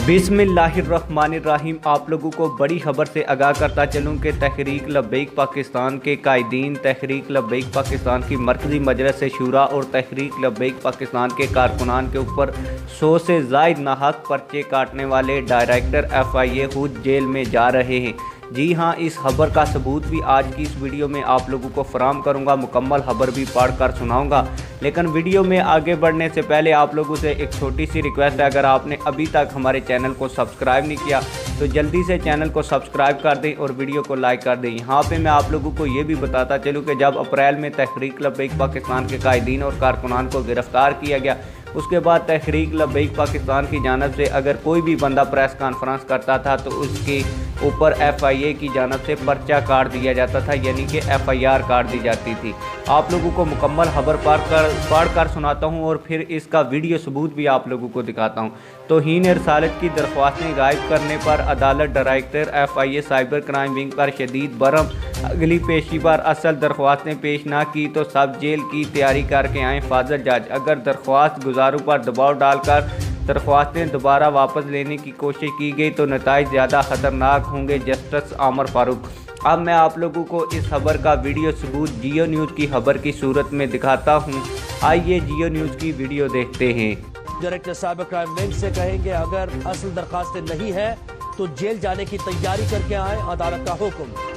बिस्मिल्लाहिर्रहमानिर्रहीम। आप लोगों को बड़ी खबर से आगाह करता चलूं कि तहरीक लब्बैक पाकिस्तान के कायदीन, तहरीक लब्बैक पाकिस्तान की मरकज़ी मजलिस शूरा और तहरीक लब्बैक पाकिस्तान के कारकुनान के ऊपर 100 से ज़ायद नाहक पर्चे काटने वाले डायरेक्टर FIA खुद जेल में जा रहे हैं। जी हाँ, इस खबर का सबूत भी आज की इस वीडियो में आप लोगों को फराहम करूँगा, मुकम्मल खबर भी पढ़ कर सुनाऊँगा। लेकिन वीडियो में आगे बढ़ने से पहले आप लोगों से एक छोटी सी रिक्वेस्ट है, अगर आपने अभी तक हमारे चैनल को सब्सक्राइब नहीं किया तो जल्दी से चैनल को सब्सक्राइब कर दें और वीडियो को लाइक कर दें। यहाँ पे मैं आप लोगों को ये भी बताता चलूँ कि जब अप्रैल में तहरीक लब्बैक पाकिस्तान के कायदीन और कारकुनान को गिरफ़्तार किया गया, उसके बाद तहरीक लब्बैक पाकिस्तान की जानब से अगर कोई भी बंदा प्रेस कॉन्फ्रेंस करता था तो उसके ऊपर FIA की जानब से पर्चा काट दिया जाता था, यानी कि FIR काट दी जाती थी। आप लोगों को मुकम्मल खबर पढ़ कर सुनाता हूँ और फिर इसका वीडियो सबूत भी आप लोगों को दिखाता हूँ। तौहीन रसालत की दरख्वास्तें गायब करने पर अदालत director FIA cyber crime wing पर शदीद बरहम। अगली पेशी पर असल दरख्वास्तें पेश ना की तो सब जेल की तैयारी करके आएँ फाजल जज। अगर दरख्वास्त गुजारों पर दबाव डालकर दरख्वास्तें दोबारा वापस लेने की कोशिश की गई तो नताइज ज़्यादा ख़तरनाक होंगे। जस्टिस आमर फारूक। अब मैं आप लोगों को इस खबर का वीडियो सबूत जियो न्यूज़ की खबर की सूरत में दिखाता हूँ। आइए जियो न्यूज़ की वीडियो देखते हैं। डायरेक्टर साइबर क्राइम विंग से कहेंगे अगर असल दरखास्तें नहीं है तो जेल जाने की तैयारी करके आए, अदालत का हुक्म।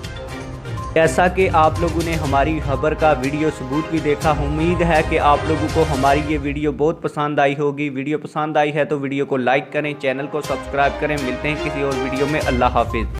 जैसा कि आप लोगों ने हमारी खबर का वीडियो सबूत भी देखा, उम्मीद है कि आप लोगों को हमारी ये वीडियो बहुत पसंद आई होगी। वीडियो पसंद आई है तो वीडियो को लाइक करें, चैनल को सब्सक्राइब करें। मिलते हैं किसी और वीडियो में। अल्लाह हाफिज़।